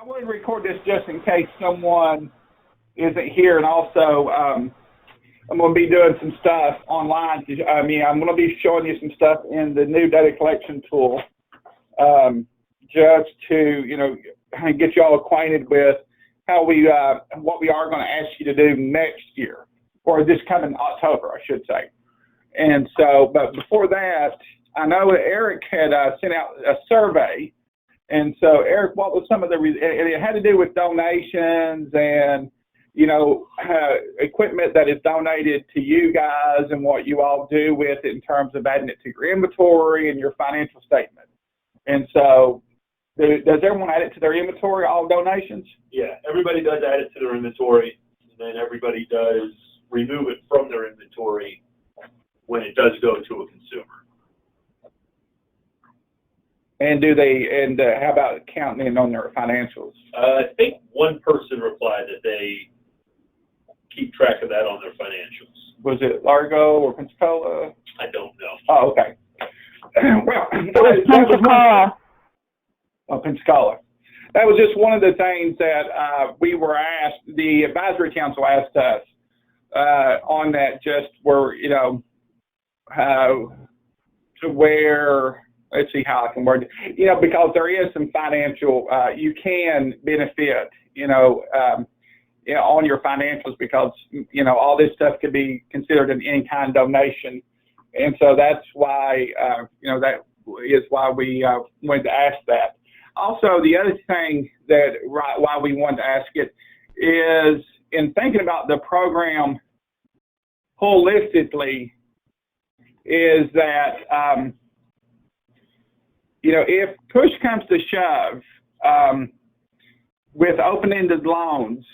I wanted to record this just in case someone isn't here, and also I'm going to be doing some stuff online. I'm going to be showing you some stuff in the new data collection tool, just to get you all acquainted with how what we are going to ask you to do next year, or this coming October, I should say. And so, but before that, I know that Eric had sent out a survey. And so, Eric, what was some of it had to do with donations and, equipment that is donated to you guys and what you all do with it in terms of adding it to your inventory and your financial statement. And so, does everyone add it to their inventory, all donations? Yeah, everybody does add it to their inventory, and then everybody does remove it from their inventory when it does go to a consumer. And how about counting in on their financials? I think one person replied that they keep track of that on their financials. Was it Largo or Pensacola? I don't know. Oh, okay. Well, Pensacola. Pensacola. That was just one of the things that we were asked, the advisory council asked us on that, just where, to where, let's see how I can word it, because there is some financial, you can benefit, on your financials, because, all this stuff could be considered an in-kind donation. And so that's why, that is why we wanted to ask that. Also, the other thing why we wanted to ask it is, in thinking about the program holistically, is that, if push comes to shove, with open-ended loans,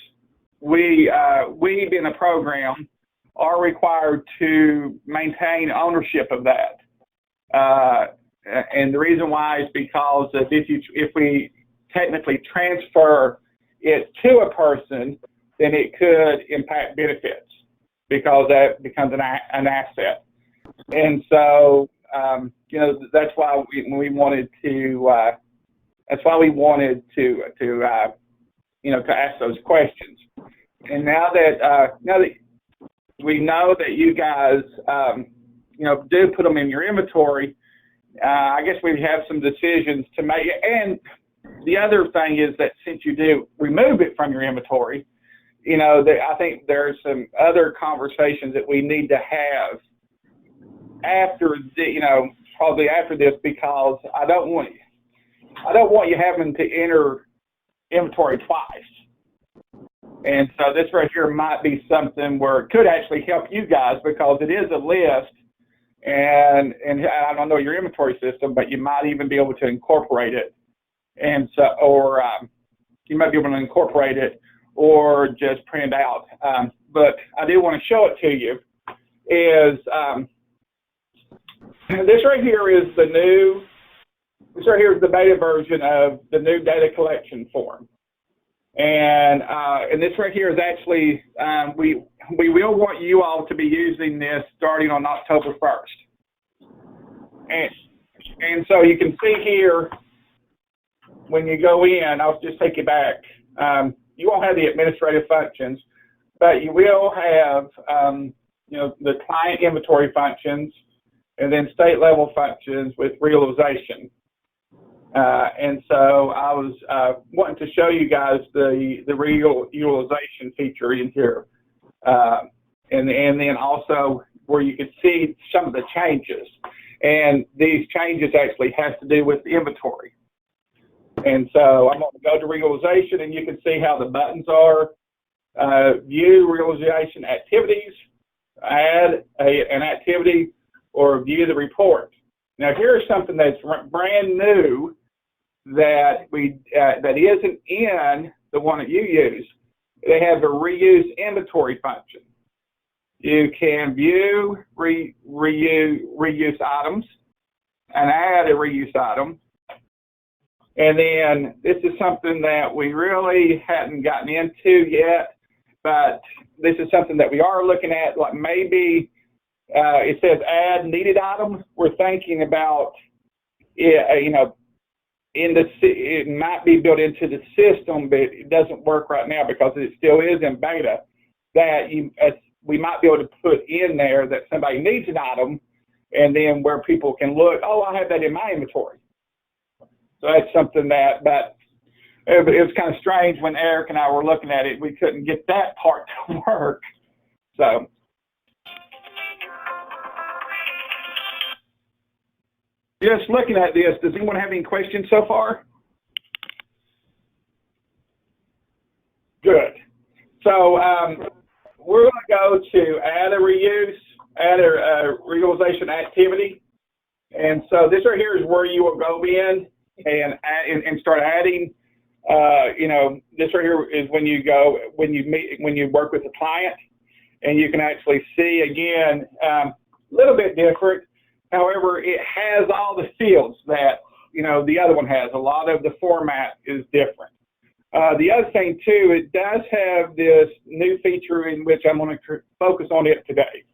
we in a program are required to maintain ownership of that. And the reason why is because if we technically transfer it to a person, then it could impact benefits, because that becomes an asset. And so, that's why we wanted to. That's why we wanted to ask those questions. And now that we know that you guys, do put them in your inventory, I guess we have some decisions to make. And the other thing is that since you do remove it from your inventory, I think there's some other conversations that we need to have after probably after this, because I don't want you having to enter inventory twice. And so this right here might be something where it could actually help you guys, because it is a list, and I don't know your inventory system, but you might even be able to incorporate it. And so, or you might be able to incorporate it or just print out. But I do want to show it to you. This right here is the beta version of the new data collection form. And this right here is actually, we will want you all to be using this starting on October 1st. And so you can see here, when you go in, I'll just take you back. You won't have the administrative functions, but you will have, the client inventory functions, and then state level functions with realization. And so I was wanting to show you guys the utilization feature in here. And then also where you can see some of the changes. And these changes actually has to do with the inventory. And so I'm going to go to realization, and you can see how the buttons are. View realization activities, add an activity, or view the report. Now here's something that's brand new that that isn't in the one that you use. They have a reuse inventory function. You can view reuse items and add a reuse item. And then this is something that we really hadn't gotten into yet, but this is something that we are looking at, like maybe it says add needed items. We're thinking about, it might be built into the system, but it doesn't work right now because it still is in beta, that we might be able to put in there that somebody needs an item, and then where people can look, oh, I have that in my inventory. So that's something that, but it was kind of strange when Eric and I were looking at it, we couldn't get that part to work. So. Just looking at this, does anyone have any questions so far? Good. So we're going to go to add a realization activity. And so this right here is where you will go in and start adding. This right here is when you work with the client, and you can actually see again a little bit different. However, it has all the fields that the other one has. A lot of the format is different. The other thing too, it does have this new feature in which I'm going to focus on it today.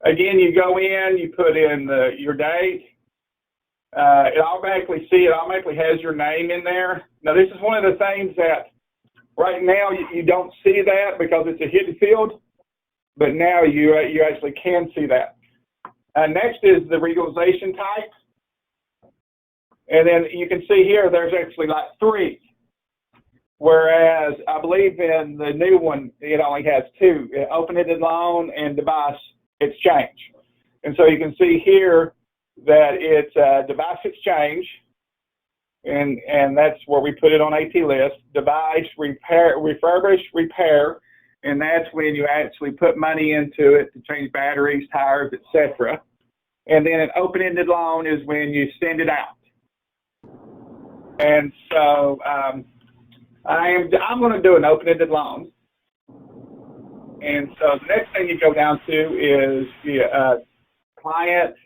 Again, you go in, you put in your date. It automatically has your name in there. Now, this is one of the things that right now you don't see that because it's a hidden field, but now you actually can see that. Next is the realization type. And then you can see here there's actually like 3. Whereas I believe in the new one, it only has 2, open-ended loan and device exchange. And so you can see here that it's device exchange, and that's where we put it on AT list, device repair, refurbish, repair, and that's when you actually put money into it to change batteries, tires, etc. And then an open-ended loan is when you send it out. And so I'm going to do an open-ended loan. And so the next thing you go down to is the client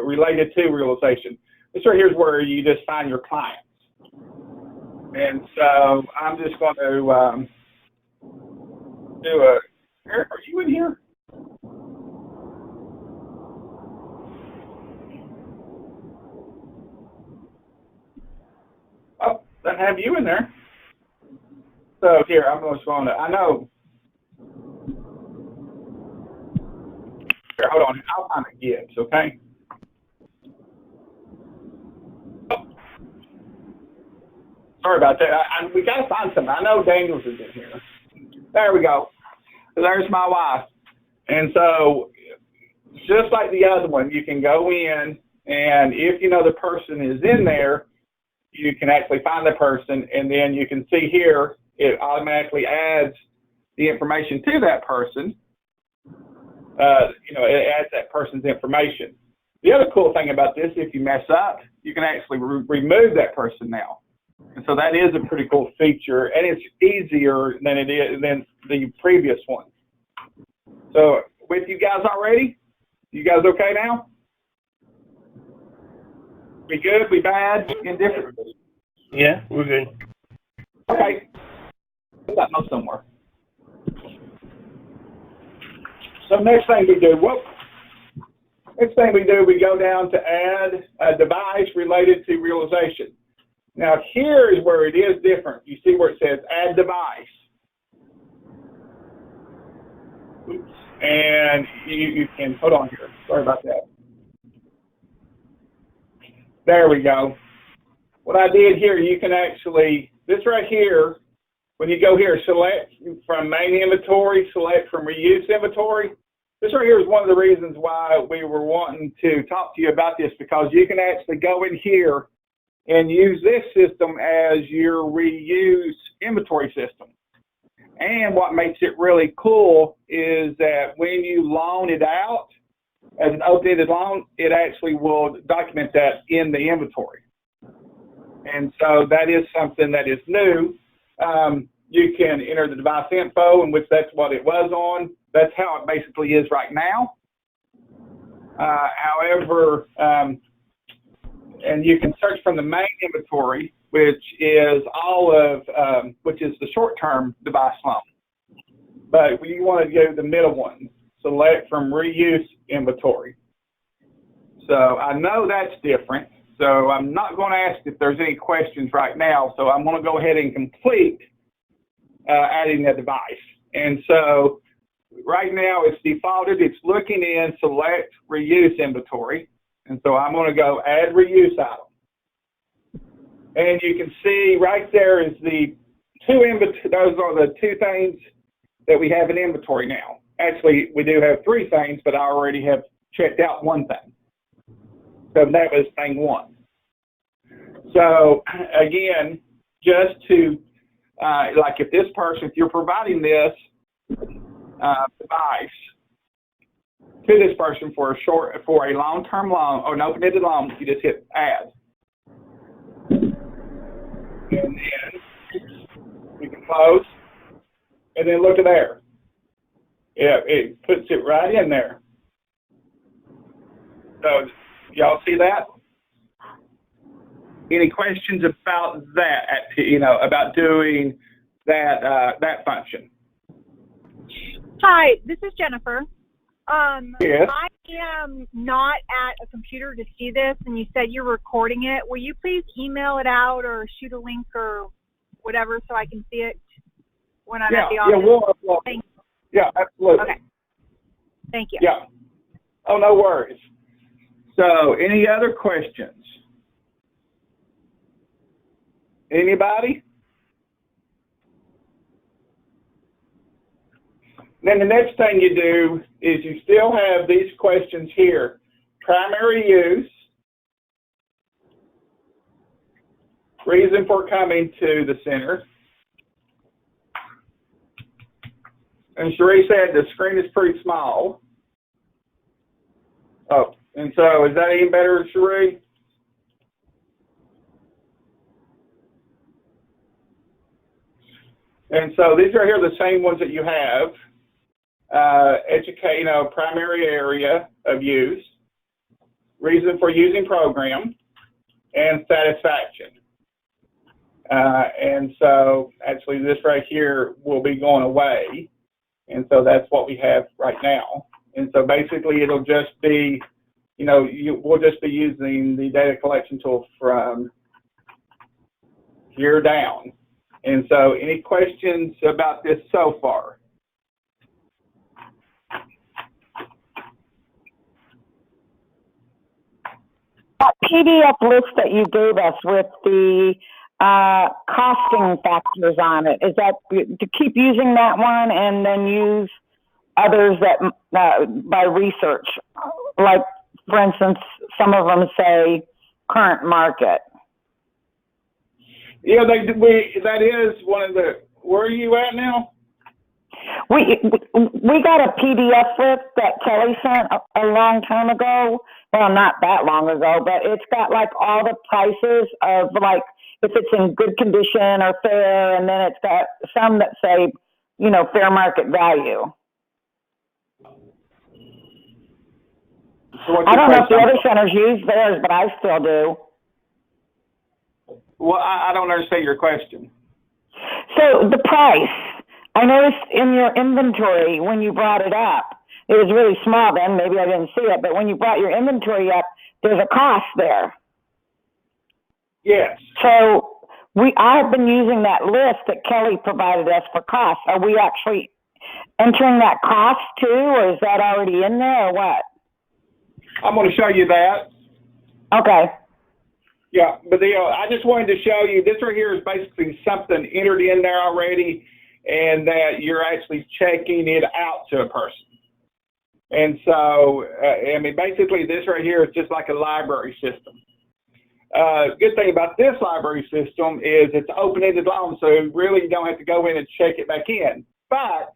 related to realization. This right here is where you just find your clients. And so I'm just going to Eric, are you in here? Oh, I have you in there. So here, I'm just going to, I know. Here, hold on, I'll find the Gibbs, okay? Oh. Sorry about that. We got to find something. I know Daniels is in here. There we go. So there's my wife. And so just like the other one, you can go in, and if you know the person is in there, you can actually find the person, and then you can see here, it automatically adds the information to that person. It adds that person's information. The other cool thing about this, if you mess up, you can actually remove that person now. And so that is a pretty cool feature, and it's easier than the previous one. So with you guys already? You guys okay now? We good? We bad? Indifferent? Yeah, we're good. Okay. We got no somewhere. So next thing we do, we go down to add a device related to realization. Now here is where it is different. You see where it says add device. Oops. And you can, hold on here. Sorry about that. There we go. What I did here, you can actually, this right here, when you go here, select from main inventory, select from reuse inventory. This right here is one of the reasons why we were wanting to talk to you about this, because you can actually go in here and use this system as your reuse inventory system. And what makes it really cool is that when you loan it out as an open-ended loan, it actually will document that in the inventory. And so that is something that is new. You can enter the device info, in which that's what it was on. That's how it basically is right now. However, and you can search from the main inventory, which is which is the short-term device loan. But you want to go the middle one, select from reuse inventory. So I know that's different. So I'm not going to ask if there's any questions right now. So I'm going to go ahead and complete adding the device. And so right now it's defaulted. It's looking in select reuse inventory. And so I'm going to go add reuse item. And you can see right there is the those are the two things that we have in inventory now. Actually, we do have three things, but I already have checked out one thing. So that was thing one. So again, just to, like if this person, if you're providing this device to this person for a long-term loan or an open-ended loan, you just hit add. And then we can close, and then look at there. Yeah, it puts it right in there. So y'all see that? Any questions about that? About doing that that function? Hi, this is Jennifer. Yes. I am not at a computer to see this, and you said you're recording it. Will you please email it out or shoot a link or whatever so I can see it when I'm at the office? Yeah, we'll upload. Thank you. Yeah, absolutely. Okay. Thank you. Yeah. Oh, no worries. So, any other questions? Anybody? Then the next thing you do is you still have these questions here. Primary use, reason for coming to the center. And Cherie said the screen is pretty small. Oh, and so is that any better, Cherie? And so these are here the same ones that you have. Educate, primary area of use, reason for using program, and satisfaction. And so actually this right here will be going away. And so that's what we have right now. And so basically it'll just be, we'll just be using the data collection tool from here down. And so any questions about this so far? That PDF list that you gave us with the costing factors on it, is that to keep using that one and then use others that by research? Like, for instance, some of them say current market. Yeah, that is one of the, where are you at now? We got a PDF list that Kelly sent a long time ago. Well, not that long ago, but it's got like all the prices of like if it's in good condition or fair, and then it's got some that say, fair market value. So I don't know if the other centers use theirs, but I still do. Well, I don't understand your question. So the price, I noticed in your inventory when you brought it up, it was really small then, maybe I didn't see it, but when you brought your inventory up, there's a cost there. Yes. So I've been using that list that Kelly provided us for costs. Are we actually entering that cost too, or is that already in there, or what? I'm going to show you that. Okay. Yeah, but I just wanted to show you, this right here is basically something entered in there already, and that you're actually checking it out to a person. And so, basically this right here is just like a library system. Good thing about this library system is it's open-ended loan, so really you don't have to go in and check it back in. But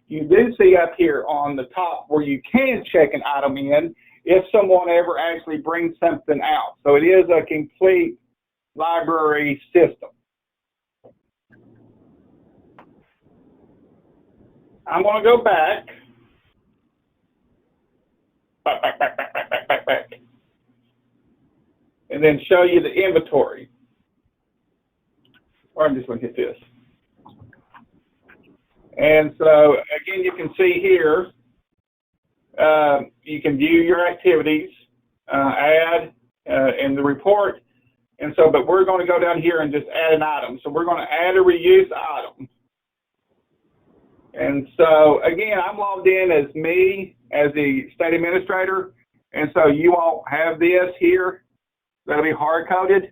you do see up here on the top where you can check an item in if someone ever actually brings something out. So it is a complete library system. I'm going to go back. Back. And then show you the inventory. Or I'm just going to hit this. And so, again, you can see here, you can view your activities, add, in the report. And so, but we're going to go down here and just add an item. So we're going to add a reuse item. And so, again, I'm logged in as me, as the state administrator. And so you won't have this here. That'll be hard-coded.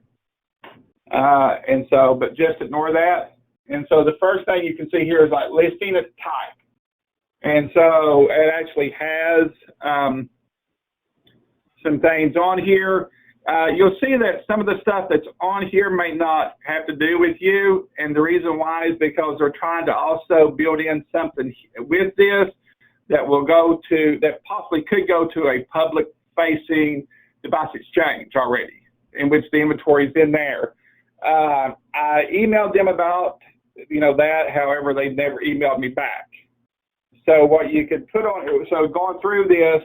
And so, but just ignore that. And so the first thing you can see here is like listing a type. And so it actually has some things on here. You'll see that some of the stuff that's on here may not have to do with you. And the reason why is because they're trying to also build in something with this that will go to, that possibly could go to a public-facing device exchange already, in which the inventory is in there. I emailed them about, that. However, they've never emailed me back. So what you could put on, so going through this,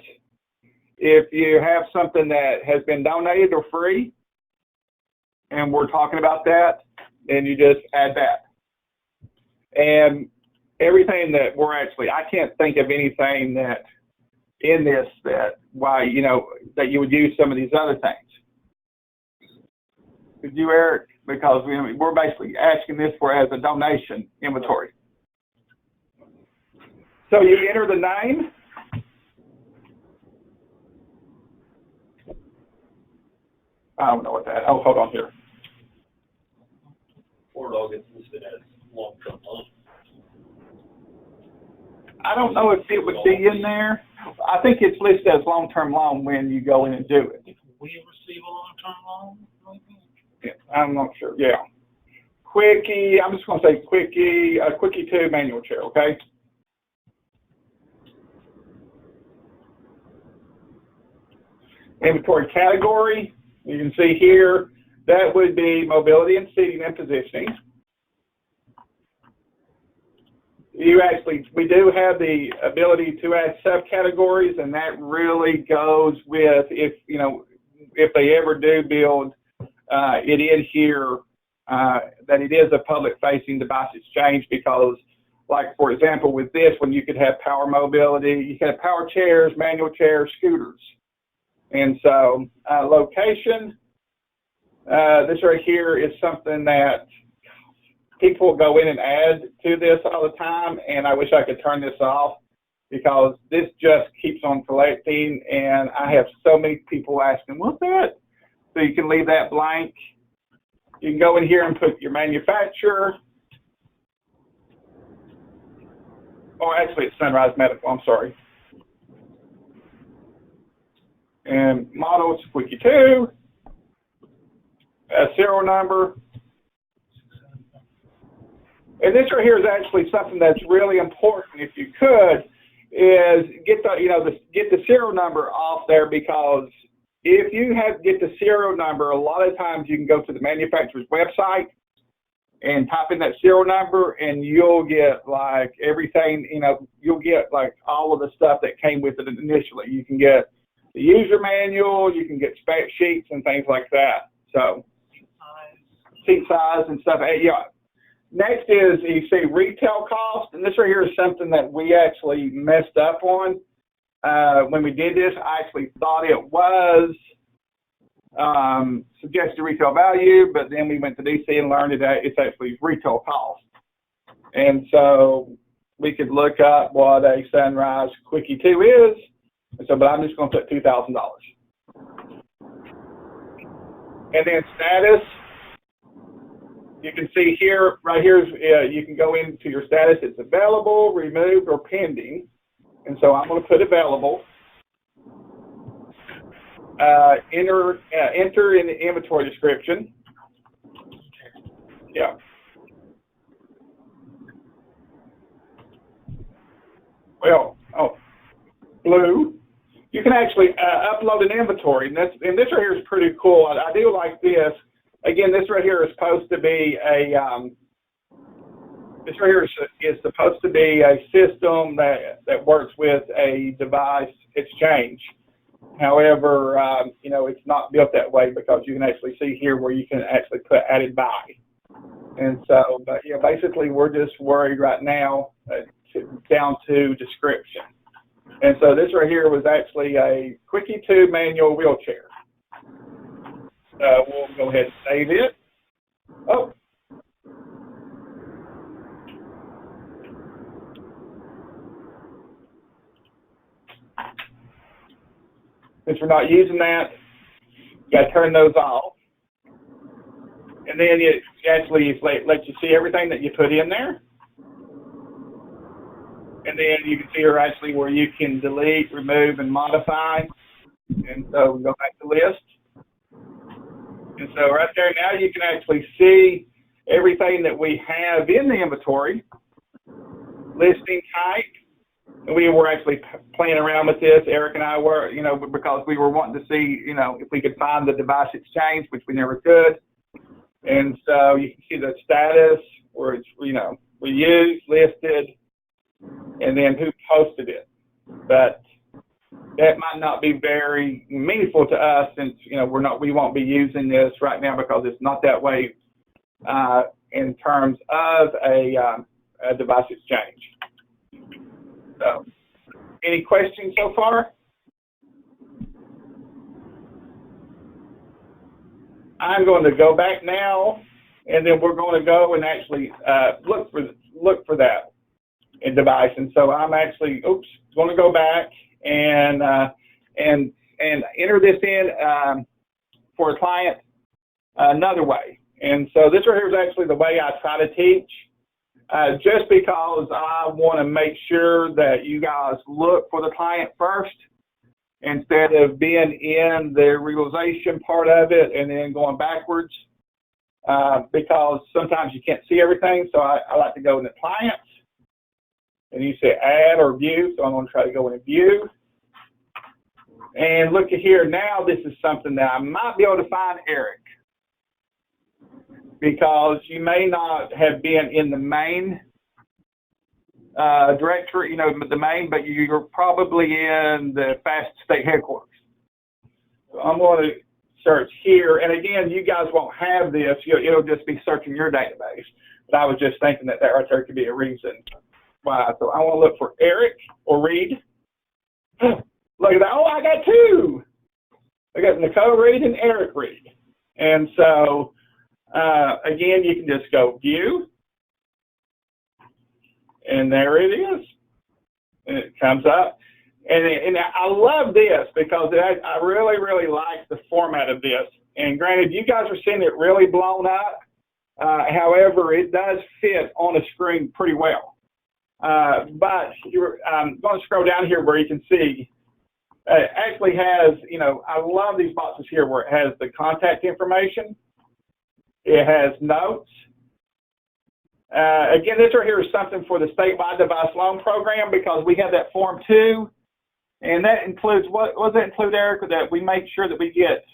if you have something that has been donated or free, and we're talking about that, then you just add that. And everything that we're actually, I can't think of anything that in this that why, that you would use some of these other things. Could you, Eric? Because we're basically asking this for as a donation inventory. So you enter the name. I don't know what that, oh, hold on here. Or it all gets listed as long-term loan. I don't know if it would be in there. I think it's listed as long-term loan when you go in and do it. If we receive a long-term loan? Yeah, I'm not sure, yeah. Quickie, I'm just going to say Quickie, Quickie 2 manual chair, okay? Inventory category, you can see here, that would be mobility and seating and positioning. We do have the ability to add subcategories, and that really goes with if they ever do build it in here, that it is a public-facing device exchange, because, like, for example, with this one, you could have power mobility, you could have power chairs, manual chairs, scooters. And so location, this right here is something that people go in and add to this all the time, and I wish I could turn this off, because this just keeps on collecting, and I have so many people asking, what's that? So you can leave that blank. You can go in here and put your manufacturer. Oh, actually, it's Sunrise Medical, I'm sorry. And model, it's Quickie 2. Serial number. And this right here is actually something that's really important, if you could, is get the serial number off there, because if you get the serial number, a lot of times you can go to the manufacturer's website and type in that serial number, and you'll get like everything, you'll get like all of the stuff that came with it initially. You can get the user manual, you can get spec sheets and things like that. So seat size and stuff. Yeah. Next is, you see retail cost, and this right here is something that we actually messed up on. When we did this, I actually thought it was suggested retail value, but then we went to DC and learned that it's actually retail cost. And so we could look up what a Sunrise Quickie 2 is. And so, but I'm just going to put $2,000. And then status, you can see here, right here, you can go into your status. It's available, removed, or pending. And so I'm going to put available. Enter in the inventory description. Yeah. Well, blue. You can actually upload an inventory, and this right here is pretty cool. I do like this. Again, this right here is supposed to be a this right here is supposed to be a system that works with a device exchange. However, it's not built that way, because you can actually see here where you can actually put added by. And so, but yeah, basically we're just worried right now down to description. And so this right here was actually a Quickie 2 manual wheelchair. we'll go ahead and save it. Oh. Since we're not using that, you got to turn those off. And then it actually lets you see everything that you put in there. And then you can see here actually where you can delete, remove, and modify. And so we'll go back to list. And so right there now you can actually see everything that we have in the inventory, listing type. And we were actually playing around with this. Eric and I were, you know, because we were wanting to see, you know, if we could find the device exchange, which we never could. And so you can see the status where it's, you know, we used, listed, and then who posted it. But that might not be very meaningful to us since, you know, we won't be using this right now because it's not that way in terms of a device exchange. So, any questions so far? I'm going to go back now, and then we're going to go and actually look for that in device. And so I'm actually, going to go back and enter this in for a client another way. And so this right here is actually the way I try to teach, just because I want to make sure that you guys look for the client first instead of being in the realization part of it and then going backwards, because sometimes you can't see everything. So I like to go into clients, and you say add or view. So I'm going to try to go into view. And look at here, now this is something that I might be able to find Eric, because you may not have been in the main directory, you know, the main, but you're probably in the FAAST state headquarters. So I'm going to search here, and again, you guys won't have this, it'll just be searching your database. But I was just thinking that right there could be a reason why. So I want to look for Eric or Reed. Look at that. Oh, I got two. I got Nicole Reed and Eric Reed. And so, again, you can just go view. And there it is. And it comes up. And I love this because I really, really like the format of this. And granted, you guys are seeing it really blown up. However, it does fit on a screen pretty well. But I'm going to scroll down here where you can see it actually has, you know, I love these boxes here where it has the contact information. It has notes. Again, this right here is something for the statewide device loan program because we have that form 2. And that includes, what does that include, Eric? That we make sure that we get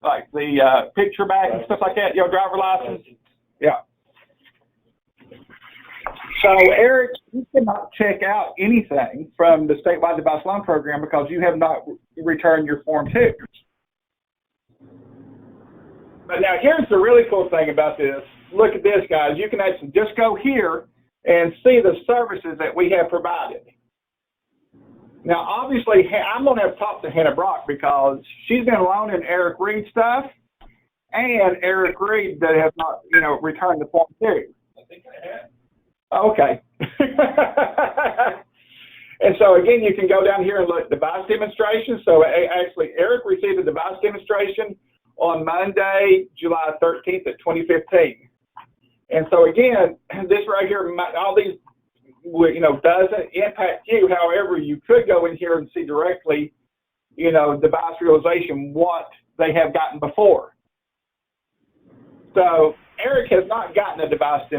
like the picture back and stuff like that, your driver license. Yeah. So, Eric, you cannot check out anything from the statewide device loan program because you have not returned your Form 2. But now, here's the really cool thing about this. Look at this, guys. You can actually just go here and see the services that we have provided. Now, obviously, I'm going to have talked to Hannah Brock because she's been loaning Eric Reed stuff, and Eric Reed that has not, you know, returned the Form 2. I think I have. Okay. And so, again, you can go down here and look at device demonstration. So, actually, Eric received a device demonstration on Monday, July 13th of 2015. And so, again, this right here, all these, you know, doesn't impact you. However, you could go in here and see directly, you know, device realization, what they have gotten before. So Eric has not gotten a device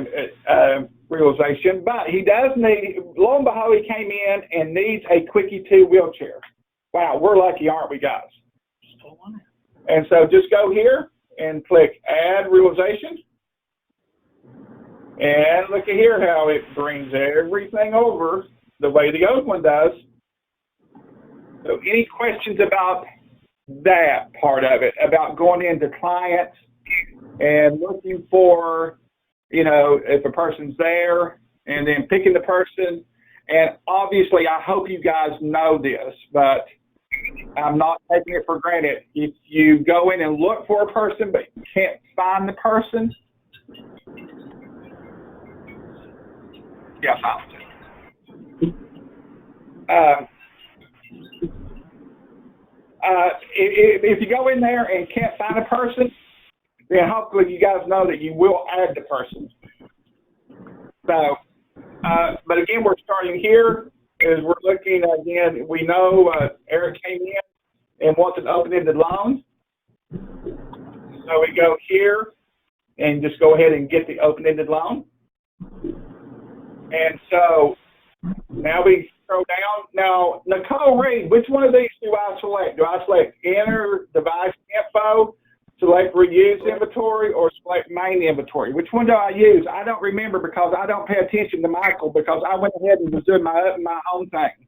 realization, but he does need, lo and behold, he came in and needs a Quickie 2 wheelchair. Wow, we're lucky, aren't we, guys? And so just go here and click Add Realization. And look at here how it brings everything over the way the old one does. So any questions about that part of it, about going into clients and looking for, you know, if a person's there and then picking the person? And obviously, I hope you guys know this, but I'm not taking it for granted. If you go in and look for a person, but you can't find the person, yeah, found it. If you go in there and can't find a person, then hopefully you guys know that you will add the person. So, but again, we're starting here. As we're looking again, we know Eric came in and wants an open-ended loan. So we go here and just go ahead and get the open-ended loan. And so now we scroll down. Now, Nicole Reed, which one of these do I select? Do I select enter device info, select reuse inventory, or select main inventory? Which one do I use? I don't remember because I don't pay attention to Michael because I went ahead and was doing my own thing.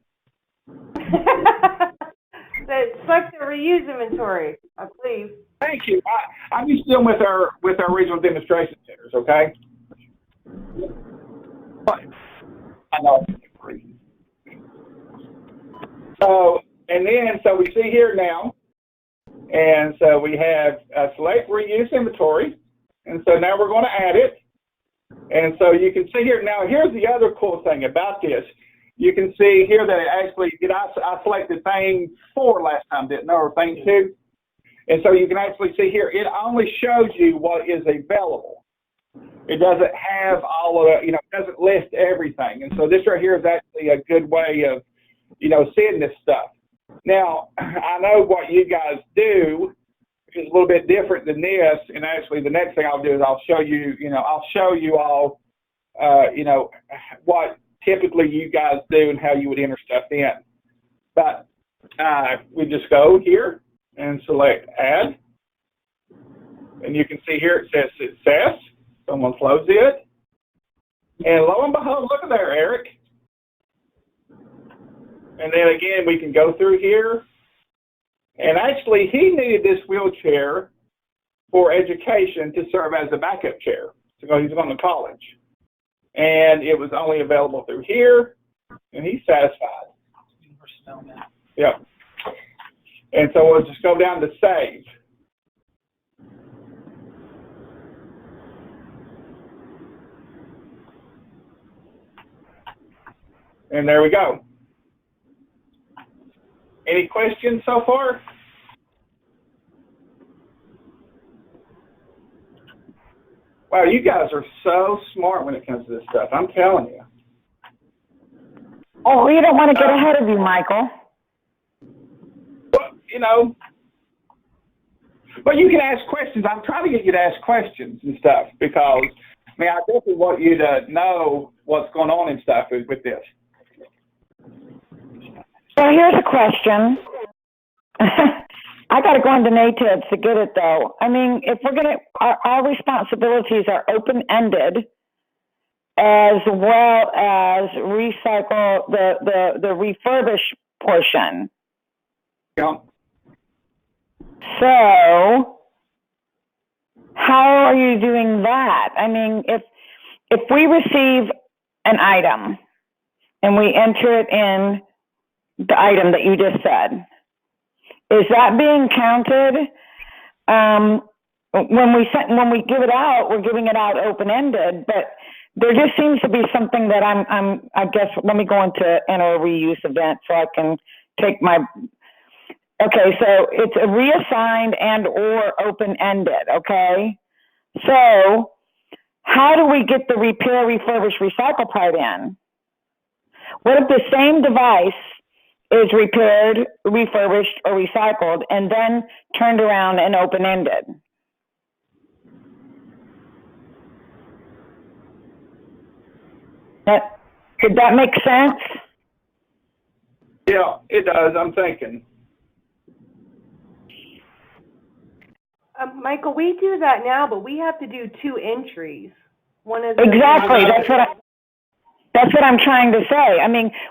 Select the reuse inventory, I believe. Thank you. I'm just dealing with our regional demonstration centers, okay? I know. So, and then, so we see here now, and so we have select reuse inventory, and so now we're going to add it. And so you can see here, now here's the other cool thing about this. You can see here that it actually, I selected thing 4 last time, didn't I, or thing 2? And so you can actually see here, it only shows you what is available. It doesn't have all of the, it doesn't list everything. And so this right here is actually a good way of, seeing this stuff. Now, I know what you guys do is a little bit different than this. And actually the next thing I'll do is I'll show you all, what typically you guys do and how you would enter stuff in. But we just go here and select add. And you can see here it says success. Someone close it. And lo and behold, look at there, Eric. And then again, we can go through here. And actually, he needed this wheelchair for education to serve as a backup chair. So he's going to college. And it was only available through here. And he's satisfied. Yeah. And so we'll just go down to save. And there we go. Any questions so far? Wow, you guys are so smart when it comes to this stuff. I'm telling you. Oh, you don't want to get ahead of you, Michael. Well, but you can ask questions. I'm trying to get you to ask questions and stuff because, I definitely want you to know what's going on and stuff with this. So here's a question. I got to go into NATIVs to get it though. If we're going to, our responsibilities are open-ended as well as recycle the refurbish portion. Yeah. So how are you doing that? If we receive an item and we enter it in the item that you just said, is that being counted? When we give it out, we're giving it out open-ended, but there just seems to be something that I guess, let me go into enter a reuse event so I can take my, okay, so it's a reassigned and or open-ended, okay? So how do we get the repair, refurbish, recycle part in? What if the same device is repaired, refurbished, or recycled, and then turned around and open-ended? Did that make sense? Yeah, it does. I'm thinking. Michael, we do that now, but we have to do 2 entries. One is exactly. That's what I'm trying to say.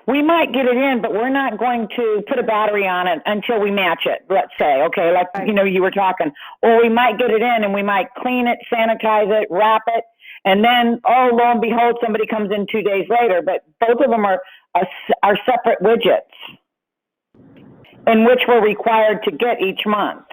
We might get it in, but we're not going to put a battery on it until we match it, let's say, okay, like, you were talking. Or we might get it in and we might clean it, sanitize it, wrap it, and then, oh, lo and behold, somebody comes in 2 days later, but both of them are separate widgets. in which we're required to get each month.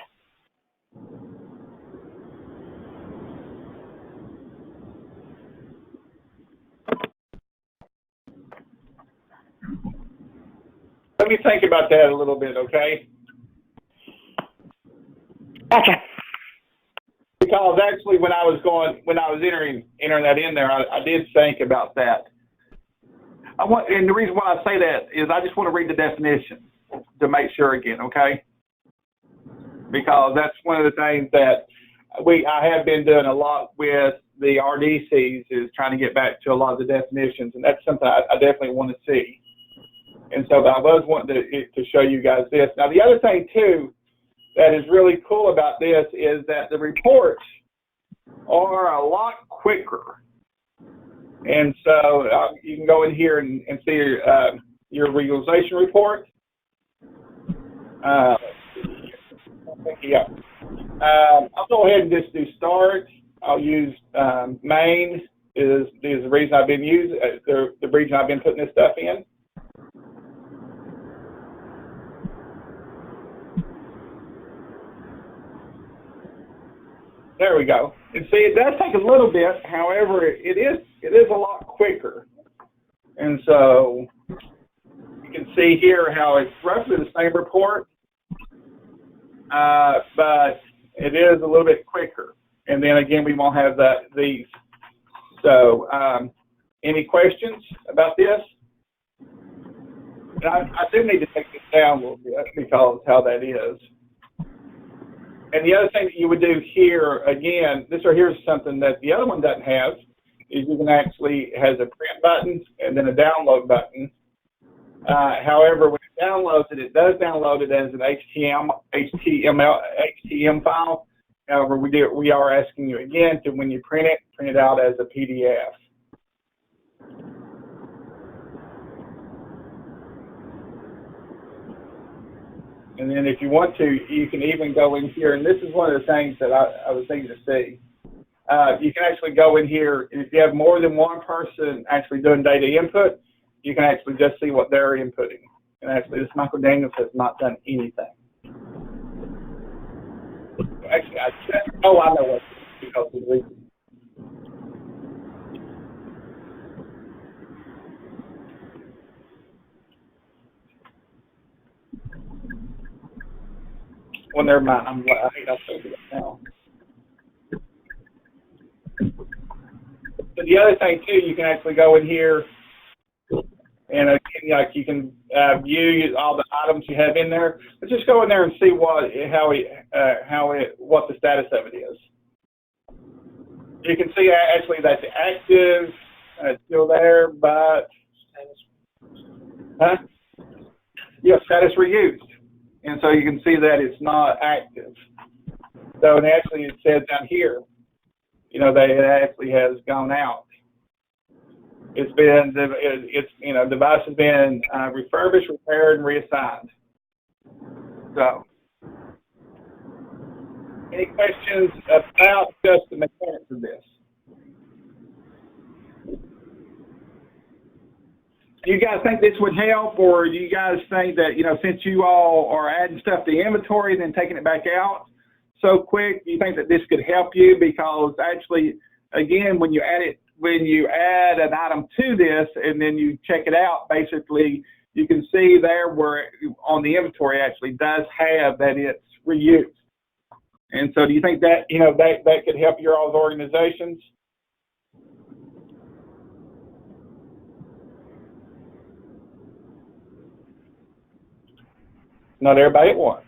Let me think about that a little bit, okay? Gotcha. Because actually, when I was entering that in there, I did think about that. And the reason why I say that is I just want to read the definition to make sure again, okay? Because that's one of the things that I have been doing a lot with the RDCs, is trying to get back to a lot of the definitions, and that's something I definitely want to see. And so I was wanting to show you guys this. Now, the other thing too that is really cool about this is that the reports are a lot quicker. And so you can go in here and see your regularization report. Yeah. I'll go ahead and just do start. I'll use main is the reason I've been using the region I've been putting this stuff in. There we go. And see, it does take a little bit. However, it is a lot quicker. And so you can see here how it's roughly the same report, but it is a little bit quicker. And then again, we won't have these. So, any questions about this? And I do need to take this down a little bit because how that is. And the other thing that you would do here, again, here's something that the other one doesn't have, is you can actually has a print button and then a download button. However, when it downloads it, it does download it as an HTML file. However, we are asking you again to, when you print it out as a PDF. And then if you want to, you can even go in here, and this is one of the things that I was thinking to see. You can actually go in here, and if you have more than one person actually doing data input, you can actually just see what they're inputting. And actually, this Michael Daniels has not done anything. Actually, I know what, because of the reason. Well, never mind. I think I'll show you that now. So the other thing too, you can actually go in here, and again, you can view all the items you have in there. But just go in there and see what the status of it is. You can see actually that's active. It's still there, but status reused. And so you can see that it's not active. So and actually it says down here, that it actually has gone out. Device has been refurbished, repaired, and reassigned. So, any questions about just the mechanics of this? Do you guys think this would help, or do you guys think that, since you all are adding stuff to inventory and then taking it back out so quick, do you think that this could help you? Because actually, again, when you add an item to this and then you check it out, basically, you can see there where on the inventory actually does have that it's reused. And so do you think that, that could help your all's organizations? Not everybody at once.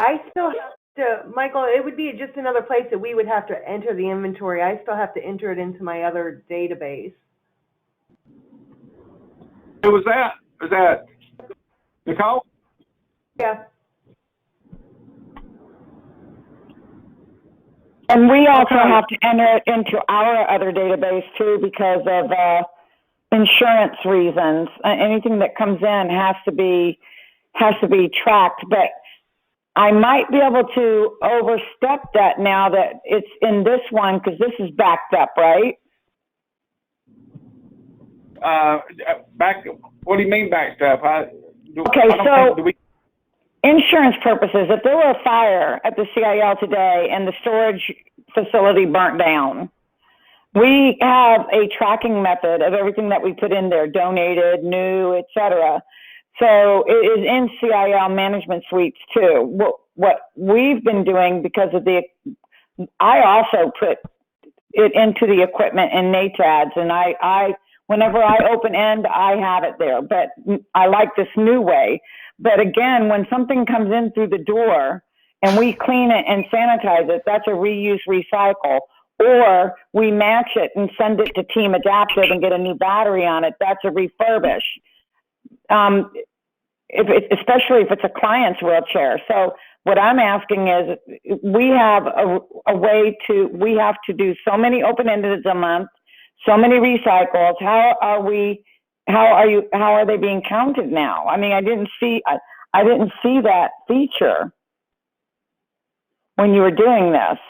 I still have to, Michael, it would be just another place that we would have to enter the inventory. I still have to enter it into my other database. Who was that? Was that Nicole? Yeah. And we also have to enter it into our other database too, because of insurance reasons. Anything that comes in has to be tracked. But I might be able to overstep that now that it's in this one, because this is backed up, right? What do you mean backed up? Okay, so insurance purposes, if there were a fire at the CIL today and the storage facility burnt down, we have a tracking method of everything that we put in there, donated, new, et cetera. So it is in CIL management suites too. What we've been doing because of I also put it into the equipment in NATADS, and whenever I open end, I have it there, but I like this new way. But again, when something comes in through the door and we clean it and sanitize it, that's a reuse recycle. Or we match it and send it to Team Adaptive and get a new battery on it, that's a refurbish. Especially if it's a client's wheelchair. So what I'm asking is, we have a way we have to do so many open-ended a month, so many recycles. How are they being counted now? I mean, I didn't see that feature when you were doing this.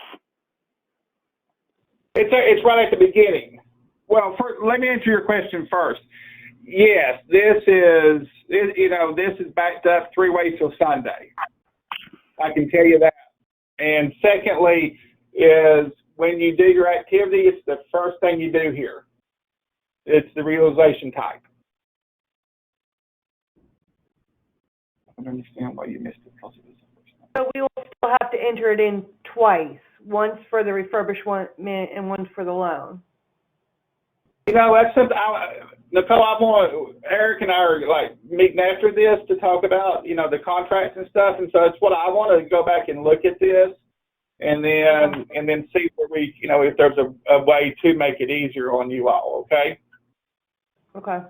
It's right at the beginning. Well, let me answer your question first. Yes, this is backed up 3 ways till Sunday. I can tell you that. And secondly is when you do your activity, it's the first thing you do here. It's the realization type. I don't understand why you missed it. So we will still have to enter it in twice, once for the refurbishment and once for the loan. That's something, Nicole, Eric and I are like meeting after this to talk about, the contracts and stuff. And so it's what I want to go back and look at this and then see where we, if there's a way to make it easier on you all. Okay. Okay.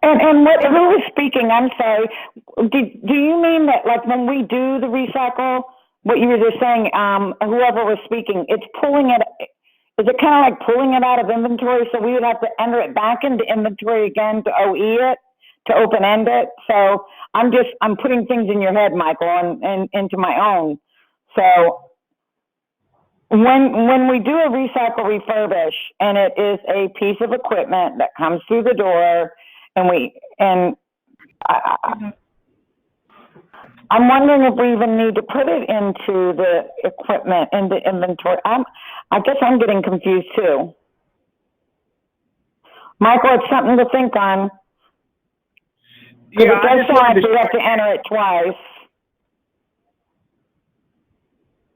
And what, who was speaking? I'm sorry. Do you mean that like when we do the recycle, what you were just saying, whoever was speaking, it's pulling it, is it kind of like pulling it out of inventory? So we would have to enter it back into inventory again to OE it, to open end it. So I'm putting things in your head, Michael, and into my own. So when we do a recycle refurbish and it is a piece of equipment that comes through the door I'm wondering if we even need to put it into the equipment, into inventory. I guess I'm getting confused too. Michael, it's something to think on. Yeah, it does sound like we have to enter it twice.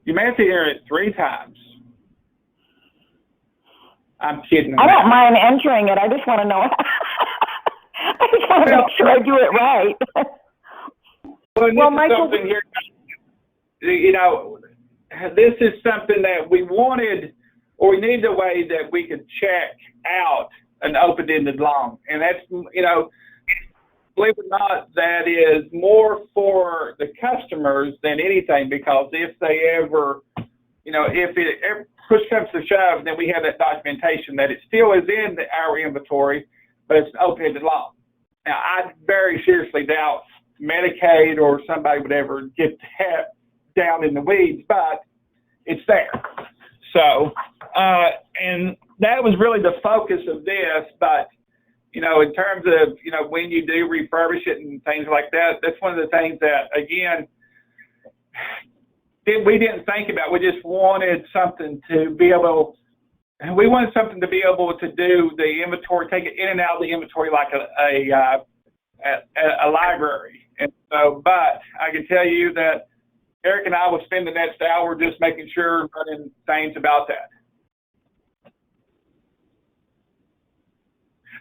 You may have to enter it 3 times. I'm kidding. I don't mind entering it. I just want to know. I just want to make sure I do it right. Well, Michael, here, this is something that we wanted, or we needed a way that we could check out an open-ended loan. And that's, believe it or not, that is more for the customers than anything, because if they ever, if it ever push comes to shove, then we have that documentation that it still is in our inventory, but it's an open-ended loan. Now, I very seriously doubt Medicaid or somebody would ever get that down in the weeds, but it's there. So, and that was really the focus of this, but, in terms of, when you do refurbish it and things like that, that's one of the things that, again, we didn't think about. We just wanted something to be able, we wanted something to be able to do the inventory, take it in and out of the inventory like a library. And so, but I can tell you that Eric and I will spend the next hour just making sure, running things about that.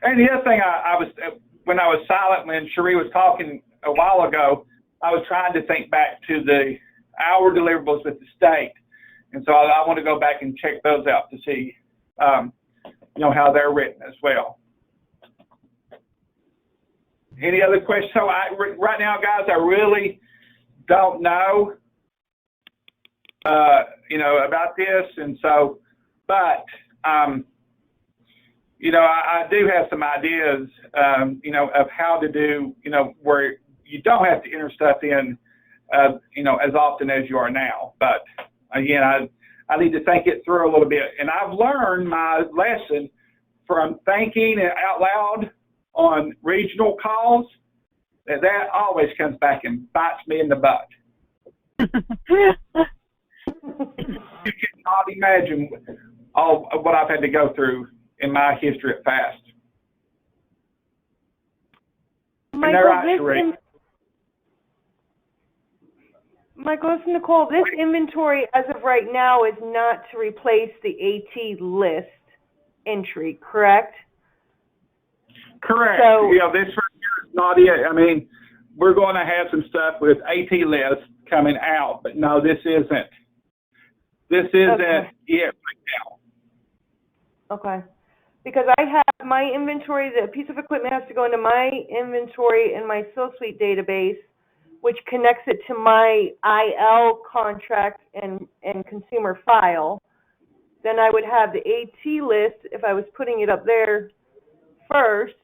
And the other thing, when I was silent when Cherie was talking a while ago, I was trying to think back to our deliverables with the state. And so I want to go back and check those out to see, how they're written as well. Any other questions? So right now, guys, I really don't know, about this. And so, but, I do have some ideas, of how to do, where you don't have to enter stuff in, as often as you are now. But again, I need to think it through a little bit. And I've learned my lesson from thinking out loud on regional calls That always comes back and bites me in the butt. You cannot imagine all of what I've had to go through in my history at FAAST. Michael, this is Nicole. This inventory, as of right now, is not to replace the AT list entry, correct? Correct. So, you know, this right here is not it. I mean, we're going to have some stuff with AT lists coming out, but no, this isn't. This isn't it right now. Okay. Because I have my inventory, the piece of equipment has to go into my inventory in my SoSuite database, which connects it to my IL contract and consumer file. Then I would have the AT list, if I was putting it up there first,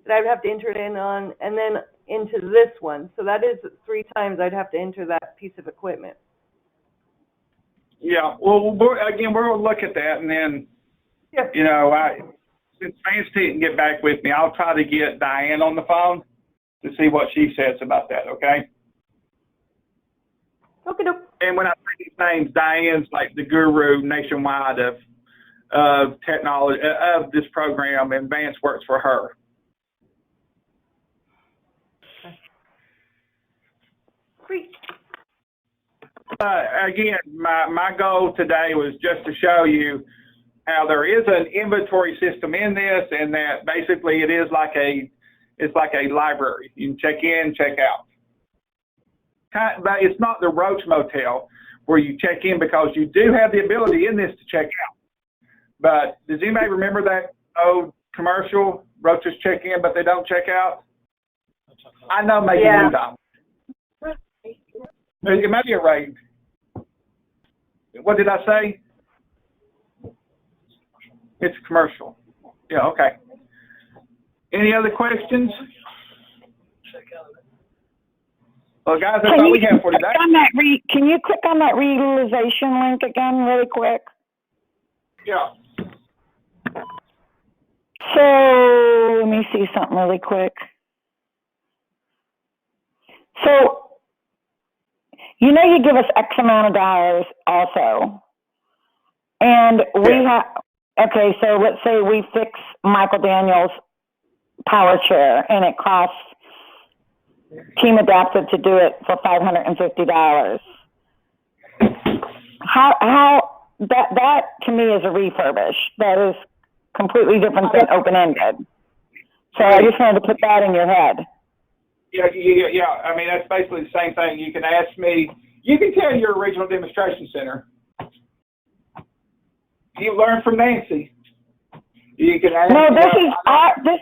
that I would have to enter it in on, and then into this one. So that is 3 times I'd have to enter that piece of equipment. Yeah, well, again, we're going to look at that, and then, you know, since Vance didn't get back with me, I'll try to get Diane on the phone to see what she says about that, okay? Okay. And when I say these names, Diane's like the guru nationwide of technology, of this program, and Vance works for her. Great. Again, my goal today was just to show you how there is an inventory system in this, and that basically it's like a library. You can check in, check out. But it's not the Roach Motel where you check in, because you do have the ability in this to check out. But does anybody remember that old commercial? Roaches check in, but they don't check out. I know, maybe you don't. It might be a raid. What did I say? It's a commercial. Yeah, okay. Any other questions? Well, guys, that's all we have for today. Can you click on that reutilization link again really quick? Yeah. So let me see something really quick. So, you know, you give us X amount of dollars also. And we have, okay, so let's say we fix Michael Daniels' power chair and it costs Team Adaptive to do it for $550. How that to me is a refurbish. That is completely different than open-ended. So I just wanted to put that in your head. Yeah. I mean, that's basically the same thing. You can ask me. You can tell your regional demonstration center. You learn from Nancy. You can ask. No, this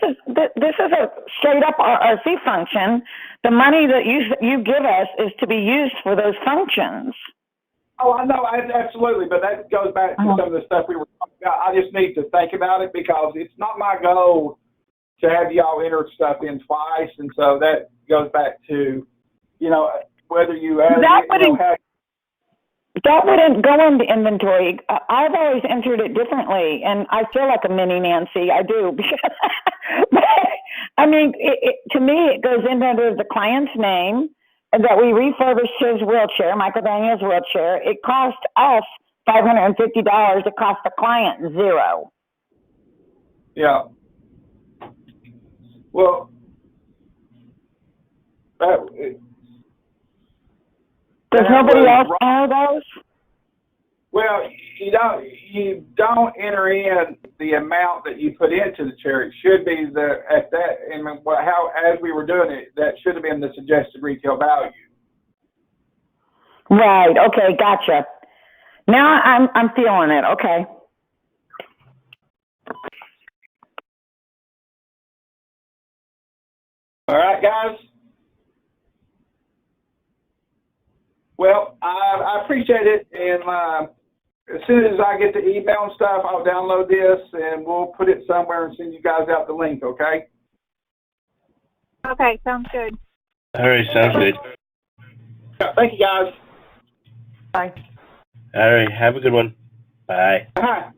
is a straight up RRC function. The money that you give us is to be used for those functions. Oh, I know, absolutely, but that goes back to some of the stuff we were talking about. I just need to think about it, because it's not my goal to have y'all enter stuff in twice, and so that goes back to, you know, whether you add that wouldn't go into inventory. I've always entered it differently, and I feel like a mini Nancy. I do. But, I mean, to me, it goes into the client's name, that we refurbished his wheelchair, Michael Daniels' wheelchair. It cost us $550. It cost the client $0. Yeah. Well, does nobody else know those? Well, you don't enter in the amount that you put into the chair. It should be as we were doing it, that should have been the suggested retail value. Right. Okay. Gotcha. Now I'm feeling it. Okay. All right, guys. Well, I appreciate it, and as soon as I get the email and stuff, I'll download this, and we'll put it somewhere and send you guys out the link, okay? Okay, sounds good. All right, sounds good. Yeah, thank you, guys. Bye. All right, have a good one. Bye. Uh-huh.